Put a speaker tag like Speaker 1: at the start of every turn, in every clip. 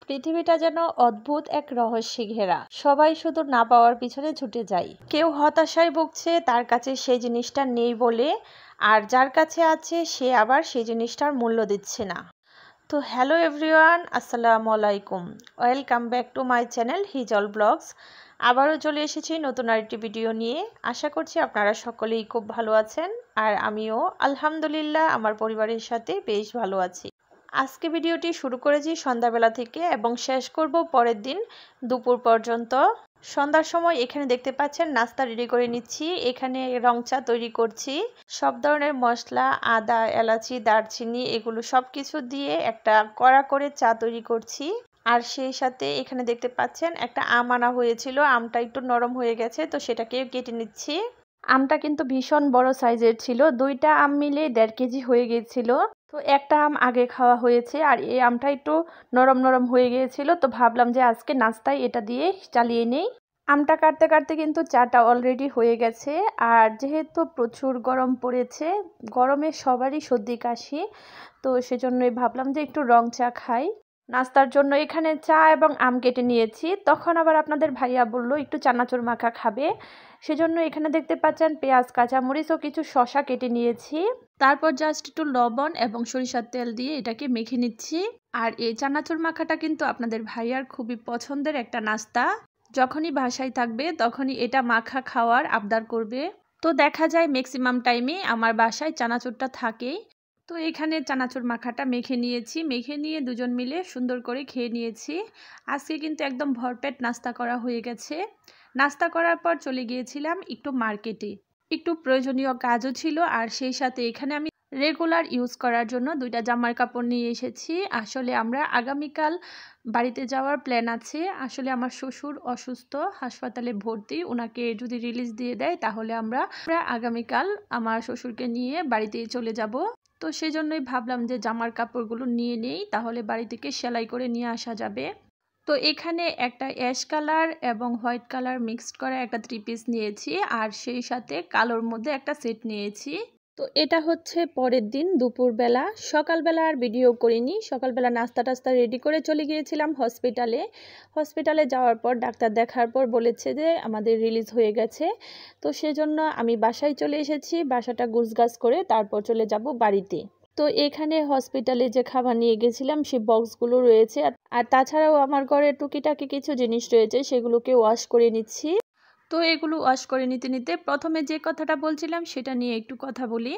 Speaker 1: পৃথিবীটা যেন অদ্ভুত এক রহস্যে ঘেরা। সবাই শুধু না পাওয়ার পিছনে ছুটে যায়। কেউ হতাশায় ভুগছে, তার কাছে সেই জিনিসটা নেই বলে, আর যার কাছে আছে সে আবার সেই জিনিসটার মূল্য দিচ্ছে না। তো হ্যালো এভরিওয়ান, আসসালামু আলাইকুম। Welcome back to my channel Hijol vlogs. আবারও চলে এসেছি নতুন আরেকটি ভিডিও নিয়ে। আশা করছি আপনারা সকলেই খুব ভালো আছেন, আর আমিও আলহামদুলিল্লাহ আমার পরিবারের সাথে বেশ ভালো আছি। আজকে ভিডিওটি শুরু করেছি সন্ধ্যাবেলা থেকে এবং শেষ করব পরের দিন দুপুর পর্যন্ত। সন্ধ্যার সময় এখানে দেখতে পাচ্ছেন নাস্তা রেডি করে নিচ্ছি। এখানে রং চা তৈরি করছি। সব ধরনের মশলা, আদা, এলাচি, দারচিনি এগুলো সব কিছু দিয়ে একটা কড়া করে চা তৈরি করছি। আর সেই সাথে এখানে দেখতে পাচ্ছেন একটা আম আনা হয়েছিল, আমটা একটু নরম হয়ে গেছে, তো সেটাকে কেটে নিচ্ছি। আমটা কিন্তু ভীষণ বড় সাইজের ছিল, দুইটা আম মিলে 1.5 কেজি হয়ে গিয়েছিল। তো একটা আম আগে খাওয়া হয়েছে, আর এই আমটা একটু নরম নরম হয়ে গিয়েছিল, তো ভাবলাম যে আজকে নাস্তায় এটা দিয়ে চালিয়ে নেই। আমটা কাটতে কাটতে কিন্তু চাটা অলরেডি হয়ে গেছে। আর যেহেতু প্রচুর গরম পড়েছে, গরমে সবারই সর্দি কাশি, তো সেজন্যই ভাবলাম যে একটু রং চা খাই। নাস্তার জন্য এখানে চা এবং আম কেটে নিয়েছি। তখন আবার আপনাদের ভাইয়া বলল একটু চানাচুর মাখা খাবে, সেজন্য এখানে দেখতে পাচ্ছেন পেঁয়াজ, কাঁচামরিচ ও কিছু শসা কেটে নিয়েছি। তারপর জাস্ট একটু লবণ এবং সরিষার তেল দিয়ে এটাকে মেখে নিচ্ছি। আর এই চানাচুর মাখাটা কিন্তু আপনাদের ভাইয়ার খুবই পছন্দের একটা নাস্তা। যখনই বাসায় থাকবে তখনই এটা মাখা খাওয়ার আবদার করবে। তো দেখা যায় ম্যাক্সিমাম টাইমে আমার বাসায় চানাচুরটা থাকেই। তো এখানে চানাচুর মাখাটা মেখে নিয়েছি, মেখে নিয়ে দুজন মিলে সুন্দর করে খেয়ে নিয়েছি। আজকে কিন্তু একদম ভরপেট নাস্তা করা হয়ে গেছে। নাস্তা করার পর চলে গিয়েছিলাম একটু মার্কেটে, একটু প্রয়োজনীয় কাজও ছিল। আর সেই সাথে এখানে আমি রেগুলার ইউজ করার জন্য 2টা জামার কাপড় নিয়ে এসেছি। আসলে আমরা আগামীকাল বাড়িতে যাওয়ার প্ল্যান আছে। আসলে আমার শ্বশুর অসুস্থ, হাসপাতালে ভর্তি, ওনাকে যদি রিলিজ দিয়ে দেয় তাহলে আমরা আগামীকাল আমার শ্বশুরকে নিয়ে বাড়িতে চলে যাব। তো সেই জন্যই ভাবলাম যে জামার কাপড়গুলো নিয়ে নেই, তাহলে বাড়ি থেকে সেলাই করে নিয়ে আসা যাবে। তো এখানে একটা অ্যাশ কালার এবং হোয়াইট কালার মিক্সড করা একটা 3 পিস নিয়েছি, আর সেই সাথে কালোর মধ্যে একটা সেট নিয়েছি। তো এটা হচ্ছে পরের দিন দুপুরবেলা। সকালবেলা আর ভিডিও করিনি, সকালবেলা নাস্তা টাস্তা রেডি করে চলে গিয়েছিলাম হসপিটালে। হসপিটালে যাওয়ার পর ডাক্তার দেখার পর বলেছে যে আমাদের রিলিজ হয়ে গেছে। তো সেজন্য আমি বাসায় চলে এসেছি, বাসাটা গুছগাছ করে তারপর চলে যাব বাড়িতে। তো এখানে হসপিটালে যে খাবার নিয়ে গেছিলাম সেই বক্সগুলো রয়েছে, আর তাছাড়াও আমার ঘরে টুকিটাকি কিছু জিনিস রয়েছে, সেগুলোকে ওয়াশ করে নিচ্ছি। তো এগুলো ওয়াশ করে নিতে নিতে প্রথমে যে কথাটা বলছিলাম সেটা নিয়ে একটু কথা বলি।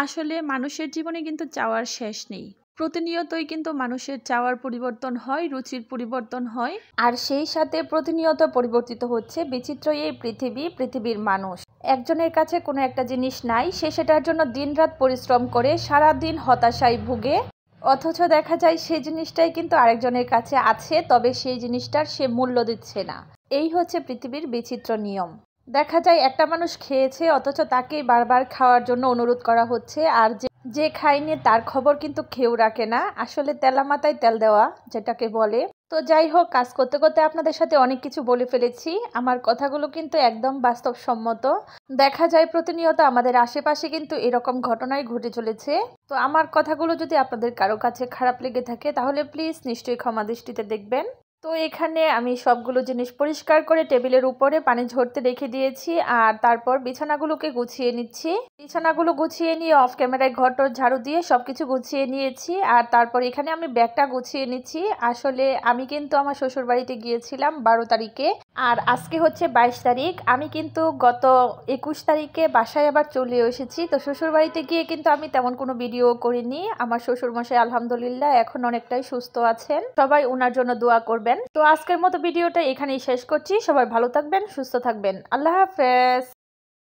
Speaker 1: আসলে মানুষের জীবনে কিন্তু চাওয়ার শেষ নেই। প্রতিনিয়তই কিন্তু মানুষের চাওয়ার পরিবর্তন হয়, রুচির পরিবর্তন হয়, আর সেই সাথে প্রতিনিয়ত পরিবর্তিত হচ্ছে বিচিত্র এই পৃথিবীর মানুষ। একজনের কাছে কোনো একটা জিনিস নাই, সে সেটার জন্য দিনরাত পরিশ্রম করে সারাদিন হতাশায় ভুগে, অথচ দেখা যায় সেই জিনিসটাই কিন্তু আরেকজনের কাছে আছে, তবে সেই জিনিসটার সে মূল্য দিচ্ছে না। এই হচ্ছে পৃথিবীর বিচিত্র নিয়ম। দেখা যায় একটা মানুষ খেয়েছে, অথচ তাকেই বারবার খাওয়ার জন্য অনুরোধ করা হচ্ছে, আর যে খায়নি তার খবর কিন্তু কেউ রাখে না। আসলে তেলা মাথায় তেল দেওয়া যেটাকে বলে। তো যাই হোক, কাজ করতে করতে আপনাদের সাথে অনেক কিছু বলে ফেলেছি। আমার কথাগুলো কিন্তু একদম বাস্তবসম্মত। দেখা যায় প্রতিনিয়ত আমাদের আশেপাশে কিন্তু এরকম ঘটনাই ঘটে চলেছে। তো আমার কথাগুলো যদি আপনাদের কারো কাছে খারাপ লেগে থাকে তাহলে প্লিজ নিশ্চয়ই ক্ষমা দৃষ্টিতে দেখবেন। তো এখানে আমি সবগুলো জিনিস পরিষ্কার করে টেবিলের উপরে পানি ঝরতে রেখে দিয়েছি, আর তারপর বিছানাগুলোকে গুছিয়ে নিচ্ছি। বিছানাগুলো গুছিয়ে নিয়ে অফ ক্যামেরায় ঘরটর ঝাড়ু দিয়ে সবকিছু গুছিয়ে নিয়েছি। আর তারপর এখানে আমি ব্যাগটা গুছিয়ে নিচ্ছি। আসলে আমি কিন্তু আমার শ্বশুর বাড়িতে গিয়েছিলাম 12 তারিখে, আর আজকে হচ্ছে 22 তারিখ। আমি কিন্তু গত 21 তারিখে বাসায় আবার চলে এসেছি। তো শ্বশুর বাড়িতে গিয়ে কিন্তু আমি তেমন কোনো ভিডিও করিনি। আমার শ্বশুর মশাই আলহামদুলিল্লাহ এখন অনেকটাই সুস্থ আছেন, সবাই ওনার জন্য দোয়া করবেন। তো আজকের মতো ভিডিওটা এখানেই শেষ করছি। সবাই ভালো থাকবেন, সুস্থ থাকবেন। আল্লাহ হাফেজ।